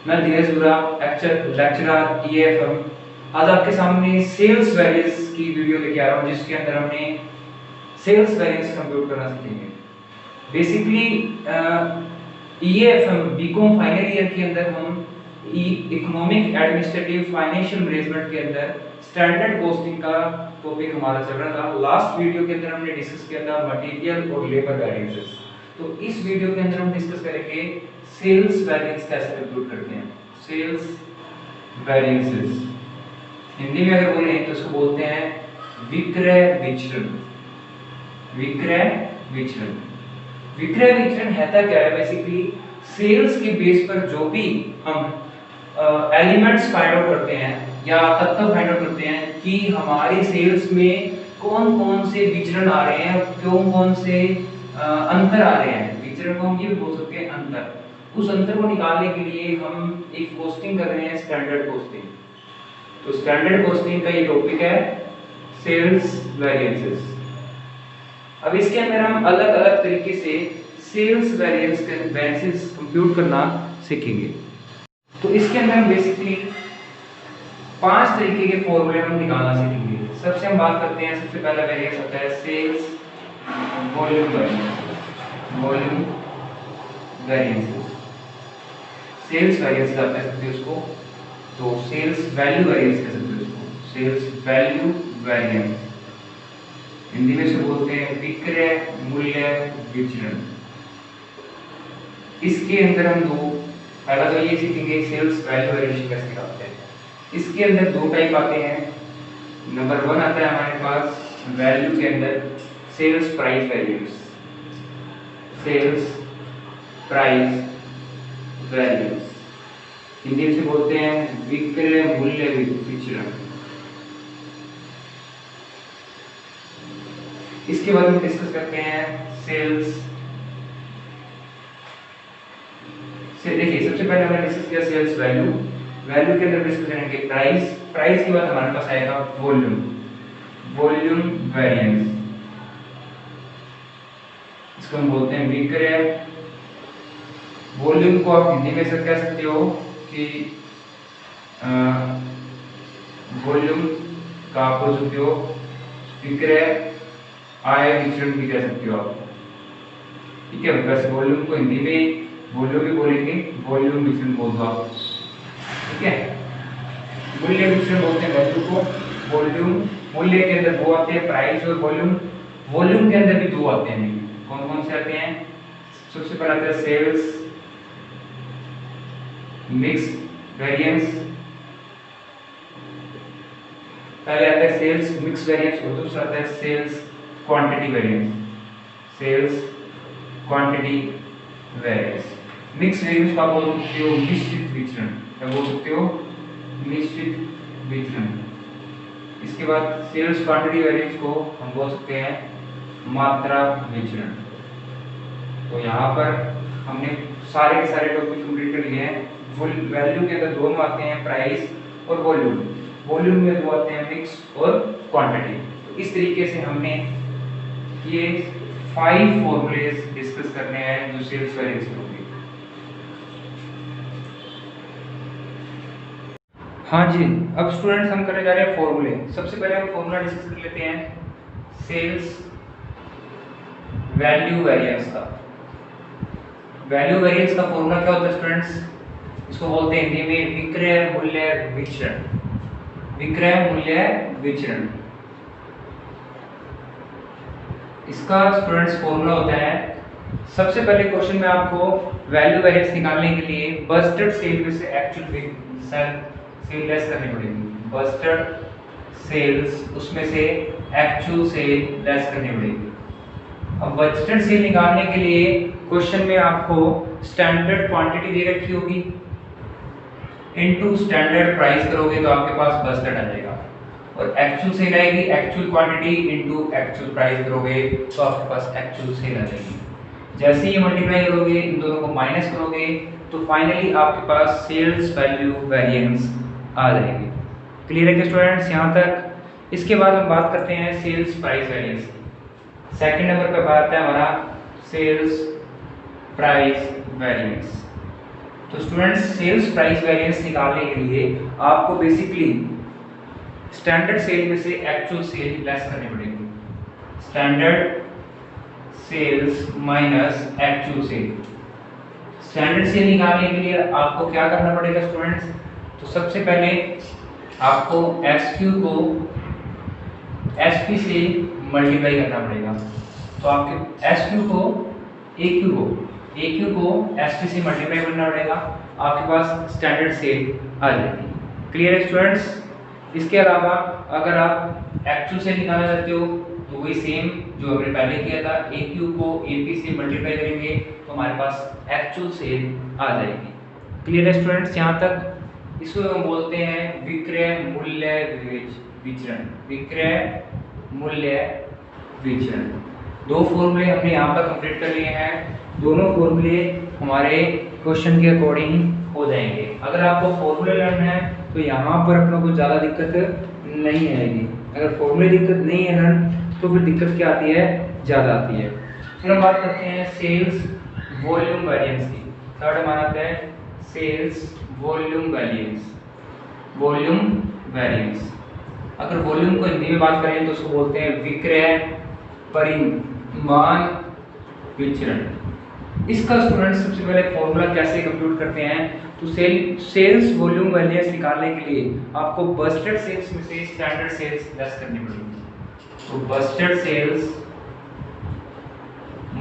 मैं धीरज बुरा lecturer EFM आज आपके सामने सेल्स वैरियंस की वीडियो लेके आ रहा हूँ, जिसके अंदर हमने सेल्स वैरियंस कंप्यूट करना सीखेंगे। Basically EFM BCom final year के अंदर हम इकोनॉमिक एडमिनिस्ट्रेटिव फाइनेंशियल मैनेजमेंट के अंदर स्टैंडर्ड कॉस्टिंग का टॉपिक हमारा चल रहा था। लास्ट वीडियो के अंदर हमने डिस्कस किया था मटेरियल और लेबर वेरिएंसेस। तो इस वीडियो के अंदर हम डिस्कस करेंगे सेल्स वेरिएंस कैसे कंप्यूट करते हैं। सेल्स वेरिएंसेस हिंदी में अगर बोले तो इसको बोलते हैं विक्रय विचरण। विक्रय विचरण, विक्रय विचरण है क्या है? बेसिकली सेल्स के बेस पर जो भी हम एलिमेंट्स फाइंड आउट करते हैं या तत्व फाइंड आउट करते हैं कि हमारी सेल्स में कौन कौन से विचरण आ रहे हैं, कौन कौन से अंतर आ रहे हैं। विचरण को हम ये भी बोल सकते हैं अंतर। उस अंतर को निकालने के लिए हम एक कॉस्टिंग कर रहे हैं, स्टैंडर्ड कॉस्टिंग। तो स्टैंडर्ड कॉस्टिंग का ये टॉपिक है सेल्स वेरिएंसेस। अब इसके अंदर हम अलग अलग तरीके से सेल्स वेरिएंसेस कंप्यूट करना सीखेंगे। तो इसके अंदर हम बेसिकली 5 तरीके के फॉर्मूले हम निकालना सीखेंगे। सबसे हम बात करते हैं, सबसे पहला वेरिएंस होता है sales volume variance. Volume variances, sales variance आप कह सकते हो उसको। तो सेल्स वैल्यू वेरिएंस कह सकते हो उसको, सेल्स वैल्यू वेरिएंस। हिंदी में से बोलते हैं विक्रय मूल्य विचरण। इसके अंदर हम पहला तो ये सीखेंगे सेल्स वैल्यू वेरिएशन कैसे निकालते हैं। इसके अंदर 2 टाइप आते हैं। नंबर 1 आता है हमारे पास वैल्यू के अंदर sales price variance. Sales price variance Hindi में से बोलते हैं विक्रय मूल्य विचरण। इसके बाद हम डिस्कस करते हैं सेल्स से। देखिए सबसे पहले हमने डिस्कस किया सेल्स वैल्यू। वैल्यू के अंदर डिस्कस करेंगे प्राइस। प्राइस के बाद हमारे पास आएगा वॉल्यूम। वॉल्यूम वेरिएंस, इसको हम बोलते हैं विक्रय। वॉल्यूम को आप हिंदी में से कह सकते हो कि वॉल्यूम का आप बोल सकते हो विक्रय आय विचरण भी कह सकते हो आप। ठीक है, वैसे वॉल्यूम को हिंदी में वॉल्यूम भी बोलेंगे, वॉल्यूम विचरण बोल दो आप। ठीक है, मूल्य विचरण बोलते हैं वैल्यू को। वॉल्यूम, मूल्य के अंदर 2 आते हैं, प्राइस और वॉल्यूम। वॉल्यूम के अंदर भी 2 आते हैं। कौन कौन से आते हैं? सबसे पहला आता है सेल्स मिक्स वेरिएंस। पहले आता है सेल्स मिक्स वेरिएंस और दूसरा आता है sales quantity variance. Sales quantity variance. Mix variance को आप बोल सकते हो मिश्रित विचरण, क्या बोल सकते हो? मिश्रित विचरण। इसके बाद सेल्स क्वांटिटी वेरिएंस को हम बोल सकते हैं मात्रा विचरण। तो यहाँ पर हमने सारे के सारे टॉपिक कंप्लीट कर लिए हैं। वैल्यू के अंदर 2 आते हैं, प्राइस और वॉल्यूम। वॉल्यूम में 2 आते हैं, मिक्स और क्वांटिटी। तो इस तरीके से हमने ये 5 फॉर्मूलेस डिस्कस करने हैं जो सेल्स वेरिएंस के होंगे। हाँ जी, अब स्टूडेंट्स हम करने जा रहे हैं फॉर्मूले। सबसे पहले हम फॉर्मूला डिस्कस कर लेते हैं सेल्स वैल्यू वेरिएंस का। वैल्यू वेरिएंस का फॉर्मूला क्या होता है स्टूडेंट्स? इसको बोलते हैं हिंदी में विक्रय मूल्य विचरण। विक्रय मूल्य विचरण, इसका स्टूडेंट्स फॉर्मूला होता है। सबसे पहले क्वेश्चन में आपको वैल्यू वेरिएंस निकालने के लिए बजटेड सेल में से एक्चुअल सेल लेस करनी पड़ेगी। बजटेड सेल्स उसमें से एक्चुअल सेल लेस करनी पड़ेगी। अब बजटेड सेल निकालने के लिए क्वेश्चन में आपको स्टैंडर्ड क्वांटिटी दे रखी होगी, इनटू स्टैंडर्ड प्राइस करोगे तो आपके पास बजटेड आ जाएगा। और एक्चुअल सेल आएगी, actual quantity into actual price करोगे तो आपके पास एक्चुअल सेल आ जाएगी। जैसे ही मल्टीप्लाई करोगे, इन दोनों को माइनस करोगे तो फाइनली आपके पास सेल्स वैल्यू वेरिएंस आ जाएगी। क्लियर है क्या स्टूडेंट्स यहाँ तक? इसके बाद हम बात करते हैं sales price variance. Second number पर बात है हमारा सेल्स प्राइस वेरिएंस। तो स्टूडेंट्स सेल्स प्राइस वेरिएंस निकालने के लिए आपको बेसिकली स्टैंडर्ड सेल में से एक्चुअल सेल लेस करनी पड़ेगी। Standard sales minus actual sale. Standard sale निकालने के लिए आपको क्या करना पड़ेगा स्टूडेंट्स? तो सबसे पहले आपको SQ को SP से मल्टीप्लाई करना पड़ेगा। तो आपके SQ को AQ को SP से मल्टीप्लाई करना पड़ेगा, आपके पास स्टैंडर्ड सेल आ जाएगी। क्लियर है स्टूडेंट्स? इसके अलावा अगर आप एक्चुअल सेल निकालना चाहते हो तो वही सेम जो हमने पहले किया था, AQ को AP से मल्टीप्लाई करेंगे तो हमारे पास एक्चुअल सेल आ जाएगी। क्लियर है स्टूडेंट्स? यहाँ तक इसको हम बोलते हैं विक्रय मूल्य विचरण। विक्रय मूल्य विचरण। दो फॉर्मूले हमने यहाँ पर कंप्लीट कर लिए हैं। दोनों फॉर्मूले हमारे क्वेश्चन के अकॉर्डिंग हो जाएंगे। अगर आपको फॉर्मूले लर्न है तो यहाँ पर अपना कुछ ज़्यादा दिक्कत नहीं आएगी। अगर फॉर्मूले दिक्कत नहीं है लर्न तो फिर दिक्कत क्या आती है? ज़्यादा आती है। फिर हम बात करते हैं सेल्स वॉल्यूम वेरिएंस की। थर्ड हमारा आता है sales volume variance. Volume variance, अगर वॉल्यूम को हिंदी में बात करें तो उसको बोलते हैं विक्रय परिमाण विचरण। इसका स्टूडेंट सबसे पहले फॉर्मूला कैसे कंप्यूट करते हैं? तो सेल्स वॉल्यूम वेरिएंस निकालने के लिए आपको बस्टेड सेल्स में से स्टैंडर्ड सेल्स लेस करनी पड़ेगी। तो budgeted sales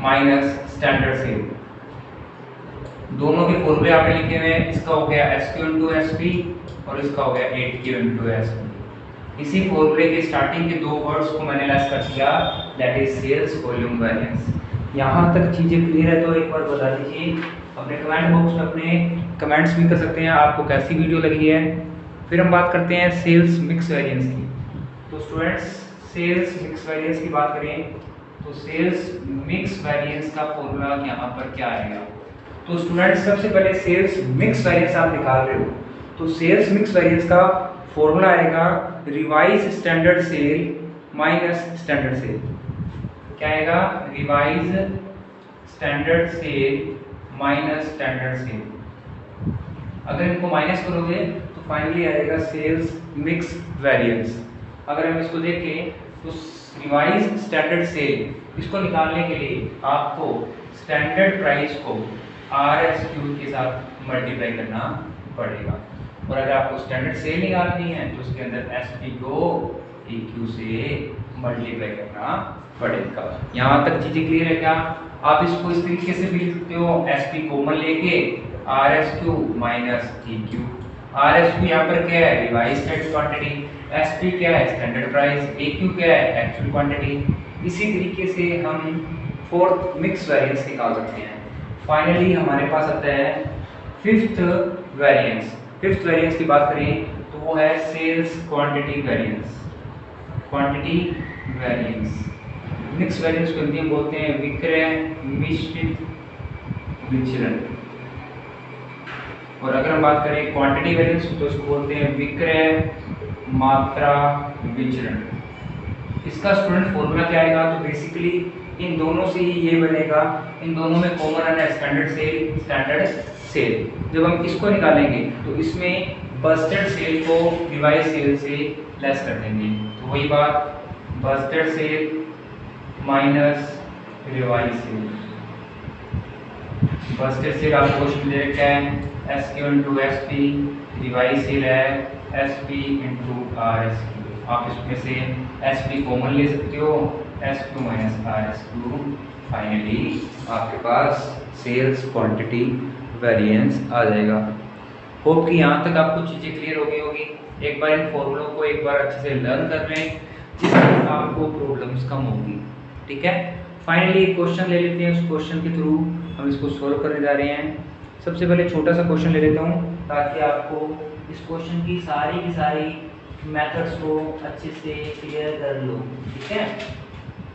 minus standard sale, दोनों के फॉर्मूले आपने लिखे हुए हैं। इसका हो गया SQ into SP और इसका हो गया 8Q into SP। इसी फॉर्मूले के स्टार्टिंग के दो वर्ड्स को मैंने लेस कर दिया, that is sales volume variance. यहाँ तक चीजें क्लियर है तो एक बार बता दीजिए। अपने कमेंट बॉक्स में अपने कमेंट्स भी कर सकते हैं आपको कैसी वीडियो लगी है। फिर हम बात करते हैं सेल्स मिक्स वेरिएंस की। तो स्टूडेंट्स सेल्स मिक्स वेरिएंस की बात करें तो सेल्स मिक्स वेरिएंस का फॉर्मूला यहाँ पर क्या आएगा? तो स्टूडेंट्स सबसे पहले सेल्स मिक्स वेरिएंस आप निकाल रहे हो तो सेल्स मिक्स वेरिएंस का फॉर्मूला आएगा revise standard sale minus standard sale. क्या आएगा? Revise standard sale minus standard sale. अगर इनको माइनस करोगे तो फाइनली आएगा सेल्स मिक्स वेरिएंस। अगर हम इसको देखें तो रिवाइज स्टैंडर्ड सेल, इसको निकालने के लिए आपको स्टैंडर्ड प्राइस को RSQ के साथ मल्टीप्लाई करना पड़ेगा। और अगर आपको स्टैंडर्ड सेल निकालनी है तो उसके अंदर SP को AQ से मल्टीप्लाई करना पड़ेगा। यहाँ तक चीजें क्लियर है क्या? आप इसको इस तरीके से भी लिखते हो, SP कॉमन लेके RSQ माइनस AQ। RSQ यहाँ पर क्या है? Revise quantity. SP क्या है? Standard price. AQ क्या है? Actual quantity. इसी तरीके से हम फोर्थ मिक्स वेरिएंस निकाल सकते हैं। फाइनली हमारे पास आता है फिफ्थ वेरिएंस। फिफ्थ वेरिएंस की बात करें तो वो है sales quantity variance. Quantity variance mix variance को हिंदी में बोलते हैं विक्रय मिश्रित विचरण। और अगर हम बात करें क्वांटिटी वेरिएंस तो इसको बोलते हैं विक्रय मात्रा विचरण। इसका स्टूडेंट फॉर्मूला क्या आएगा? तो बेसिकली इन दोनों से ही ये बनेगा। इन दोनों में कॉमन है स्टैंडर्ड सेल, स्टैंडर्ड सेल। जब हम इसको निकालेंगे तो इसमें बस्टेड सेल को रिवाइज सेल से लेस कर देंगे। तो वही बात, budgeted sale minus revise sale. Budgeted sale आपको क्वेश्चन दे रखा है SQ into SP, revise sale है SP into RSQ। आप इसमें से SP कॉमन ले सकते हो, SQ माइनस RSQ। फाइनली आपके पास सेल्स क्वांटिटी वेरिएंस आ जाएगा। होप कि यहाँ तक आपको चीज़ें क्लियर हो गई होगी। एक बार इन फॉर्मूलों को एक बार अच्छे से लर्न कर लें जिससे आपको प्रॉब्लम्स कम होगी। ठीक है, फाइनली एक क्वेश्चन ले लेते हैं। उस क्वेश्चन के थ्रू हम इसको सॉल्व करने जा रहे हैं। सबसे पहले छोटा सा क्वेश्चन ले लेता हूँ ताकि आपको इस क्वेश्चन की सारी मेथड्स को अच्छे से क्लियर कर लो। ठीक है,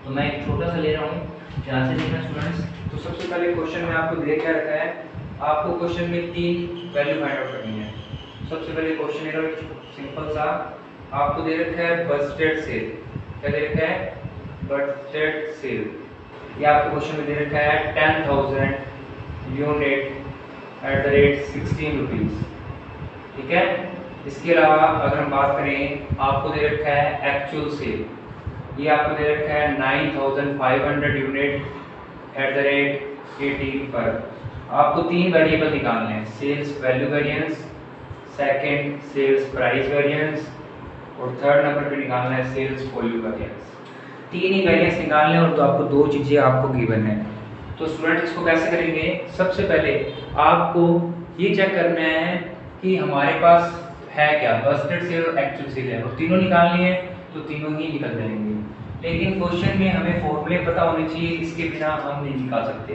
तो मैं एक छोटा सा ले रहा हूँ, ध्यान से देखना स्टूडेंट्स। तो सबसे पहले क्वेश्चन में आपको दे क्या रखा है? आपको क्वेश्चन में 3 वैल्यू फाइंड आउट करनी है। सबसे पहले क्वेश्चन है सिंपल सा, आपको दे रखा है बस्टेड सेल। क्या दे रखा है? Budgeted sale. ये आपको क्वेश्चन में दे रखा है 10,000 यूनिट 16 रुपीज़। ठीक है। इसके अलावा अगर हम बात करें, आपको दे रखा है एक्चुअल सेल, ये आपको दे रखा है 9500 यूनिट @18 पर। आपको तीन वेरिएबल निकालने हैं, sales value variance, second sales price variance और थर्ड नंबर पे निकालना है सेल्स वॉल्यूम वेरिएंस। तीन ही वेरिएंस निकालने हैं और तो आपको दो चीज़ें आपको गिवन है। तो स्टूडेंट इसको कैसे करेंगे? सबसे पहले आपको ये चेक करना है कि हमारे पास है क्या, बजटेड सेल और एक्चुअल सेल है, और तीनों निकालनी है तो तीनों ही निकल जाएंगे। लेकिन क्वेश्चन में हमें फॉर्मूले पता होने चाहिए, इसके बिना हम नहीं निकाल सकते।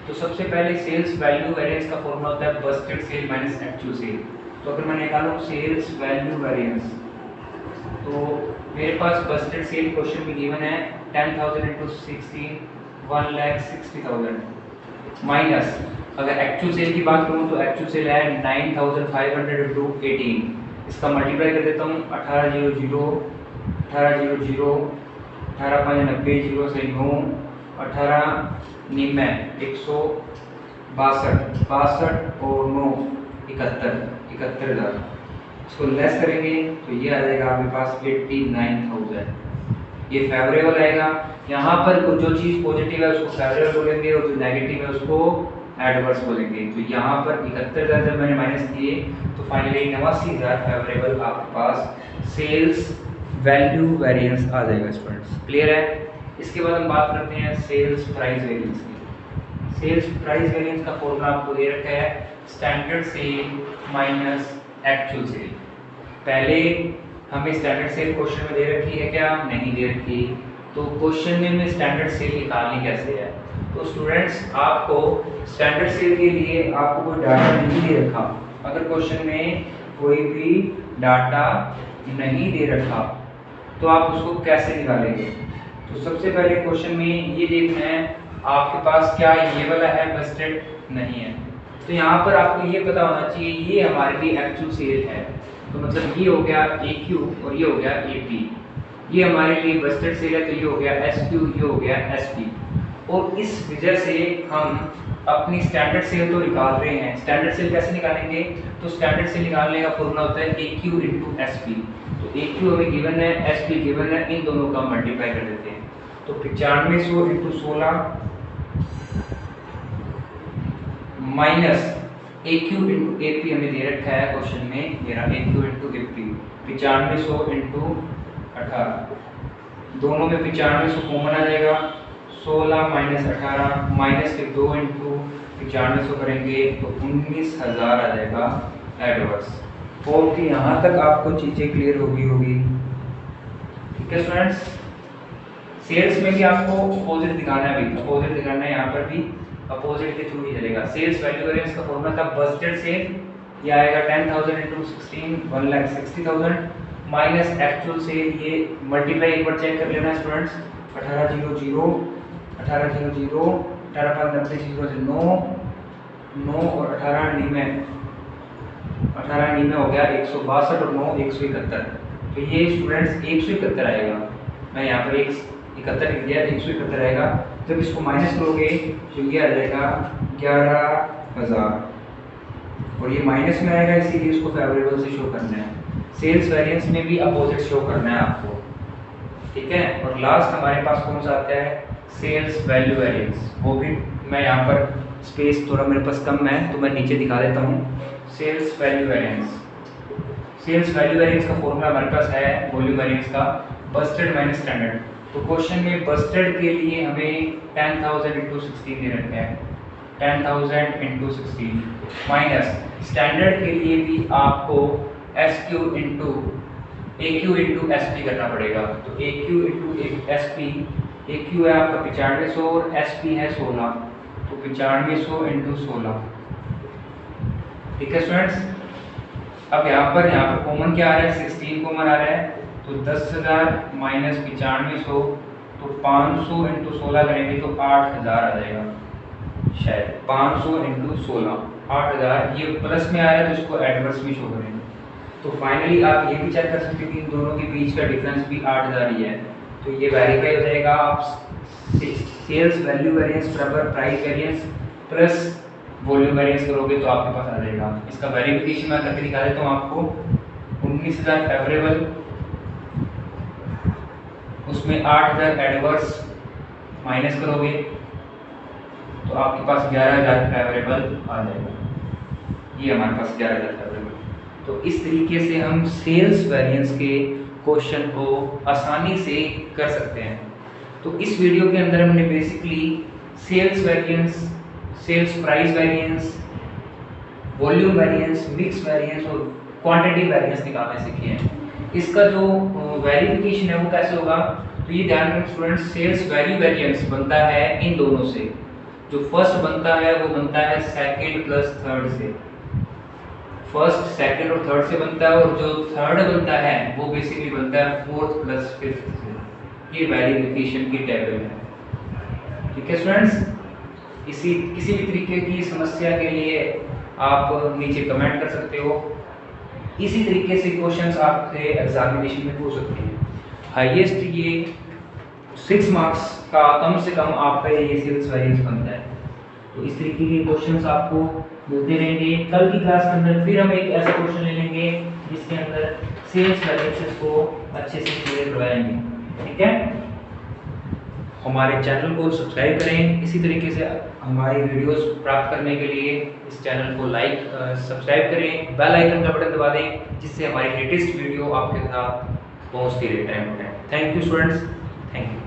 तो सबसे पहले सेल्स वैल्यू वेरिएंस का फॉर्मूला होता है budgeted sale minus actual sale. तो अगर मैं निकालूं सेल्स वैल्यू वेरिएंस, तो मेरे पास बजटेड सेल क्वेश्चन में गिवन है 10,000 × 16 1,60,000 माइनस अगर एक्चुअल सेल की बात करूं तो एक्चुअल सेल है 9,500 × 18। इसका मल्टीप्लाई कर देता हूं 18,0 18,0 18,590 0 से 9 18,9 162 62 और 9 71,000। इसको लेस करेंगे तो ये आ जाएगा आपके पास 89,000। ये फेवरेबल आएगा। यहाँ पर जो चीज़ पॉजिटिव है उसको फेवरेबल बोलेंगे और जो नेगेटिव है उसको एडवर्स बोलेंगे। तो यहाँ पर 71,000 जब मैंने माइनस किए तो फाइनली 89,000 फेवरेबल आपके पास सेल्स वैल्यू वेरिएंस आ जाएगा स्टूडेंट्स। क्लियर है? इसके बाद हम बात करते हैं सेल्स प्राइस वेरिएंस की। सेल्स प्राइस वेरिएंस का फॉर्मूला आपको दे रखा है standard sale minus actual sale. पहले हमें स्टैंडर्ड सेल क्वेश्चन में दे रखी है क्या? नहीं दे रखी। तो क्वेश्चन में हमें स्टैंडर्ड सेल निकालनी कैसे है? तो स्टूडेंट्स आपको स्टैंडर्ड सेल के लिए आपको कोई डाटा नहीं दे रखा। अगर क्वेश्चन में कोई भी डाटा नहीं दे रखा तो आप उसको कैसे निकालेंगे? तो सबसे पहले क्वेश्चन में ये देखना है आपके पास क्या ये वाला है बजटेड? नहीं है। तो यहाँ पर आपको ये पता होना चाहिए ये हमारे लिए एक्चुअल सेल है, तो मतलब ये हो गया AQ और ये हो गया AP। ये हमारे लिए बजटेड सेल है तो ये हो गया SQ, ये हो गया SP। और इस वजह से हम अपनी स्टैंडर्ड सेल तो निकाल रहे हैं। स्टैंडर्ड सेल कैसे निकालेंगे? तो स्टैंडर्ड सेल निकालने का फॉर्मूला होता है AQ × SP। तो AQ हमें गिवन है, SP गिवन है, इन दोनों का मल्टीप्लाई कर देते हैं। तो 9500 × 16 माइनस AQ × AP हमें दे रखा है क्वेश्चन में, मेरा AQ × AP 9500 × 18, दोनों में 9500 कॉमन आ जाएगा। 16 माइनस 18 माइनस के 2 × 9500 करेंगे तो 19,000 आ जाएगा एडवर्स। होप कि यहाँ तक आपको चीज़ें क्लियर होगी। ठीक है स्टूडेंट्स, सेल्स में भी आपको अपोजिट दिखाना है, अभी अपोजिट दिखाना है, यहाँ पर भी अपोजिट के थ्रू ही चलेगा। सेल्स वैल्यू वेरिएंस का फॉर्मूला था बजटेड सेल, ये आएगा 10,000 × 16 1,60,000 माइनस एक्चुअल सेल। ये मल्टीप्लाई एक बार चेक कर लेना स्टूडेंट्स, 18,0 18,0 18,590 0 से 9 9 और 18,9 18,9 हो गया 162 और 9 171। तो ये स्टूडेंट्स 171 आएगा। मैं यहाँ पर 171 लिख दिया, 171 आएगा। जब इसको माइनस करोगे तो ये आ जाएगा 11,000 और ये माइनस में आएगा, इसीलिए इसको फेवरेबल से शो करना है। सेल्स वेरिएंस में भी अपोजिट शो करना है आपको। ठीक है। और लास्ट हमारे पास कौन सा आता है? Sales value variance. वो भी मैं यहाँ पर स्पेस थोड़ा मेरे पास कम है तो मैं नीचे दिखा देता हूँ। Sales value variance, sales value variance का फॉर्मूला हमारे पास है वॉल्यूम वेरिएंस का बजटेड माइनस स्टैंडर्ड। तो क्वेश्चन में बजटेड के लिए हमें 10,000 × 16 दे रखा है, 10,000 × 16 माइनस स्टैंडर्ड के लिए भी आपको SQ × AQ × SP करना पड़ेगा। तो AQ × SP, AQ है आपका 9500 और SP है 16, तो 9500 × 16। ठीक है स्टूडेंट्स। अब यहाँ पर कॉमन क्या आ रहा है? 16 कॉमन आ रहा है, तो 10,000 माइनस 9500, तो 500 × 16 करेंगे तो 8,000 आ जाएगा शायद। 500 × 16 8,000। ये प्लस में आ रहा है तो इसको एडवर्स में शो करेंगे। तो फाइनली आप ये भी चेक कर सकते हैं कि इन दोनों के बीच का डिफरेंस भी 8,000 ही है, तो ये वेरीफाई हो जाएगा। आप सेल्स वैल्यू वेरिएंस बराबर price variance plus volume variance करोगे तो आपके पास आ जाएगा। इसका वेरिफिकेशन मैं करके दिखा देता हूँ आपको। 19,000 फेवरेबल, उसमें 8,000 एडवर्स माइनस करोगे तो आपके पास 11,000 फेवरेबल आ जाएगा। ये हमारे पास 11,000 फेवरेबल। तो इस तरीके से हम सेल्स वेरिएंस के क्वेश्चन को आसानी से कर सकते हैं। तो इस वीडियो के अंदर हमने basically sales variance, sales price variance, volume variance, mix variance और क्वांटिटी वेरिएंस निकालने सीखे हैं। इसका जो वेरिफिकेशन है वो कैसे होगा, तो ये ध्यान रखें स्टूडेंट्स, सेल्स वैल्यू वेरिएंस बनता है इन दोनों से। जो फर्स्ट बनता है वो बनता है सेकंड प्लस थर्ड से, फर्स्ट सेकंड और थर्ड से बनता है, और जो थर्ड बनता है वो बेसिकली बनता है फोर्थ प्लस फिफ्थ से। ये वेरिफिकेशन की टेबल है। ठीक है स्टूडेंट्स, किसी भी तरीके की समस्या के लिए आप नीचे कमेंट कर सकते हो। इसी तरीके से क्वेश्चंस आपके एग्जामिनेशन में पूछ सकते हैं। हाईएस्ट ये 6 मार्क्स का कम से कम आपका ये सेल्स वेरिएंस बनता है। तो इस तरीके के क्वेश्चंस आपको मिलते रहेंगे। कल की क्लास के अंदर फिर हम एक ऐसा क्वेश्चन ले लेंगे जिसके अंदर सेल्स वेरिएंसेस को अच्छे से क्लियर करवाएंगे। ठीक है, हमारे चैनल को सब्सक्राइब करें। इसी तरीके से हमारी वीडियोस प्राप्त करने के लिए इस चैनल को सब्सक्राइब करें, बेल आइकन का बटन दबा दें, जिससे हमारी लेटेस्ट वीडियो आपके साथ पहुंचती रहे time to time. Thank you students, thank you.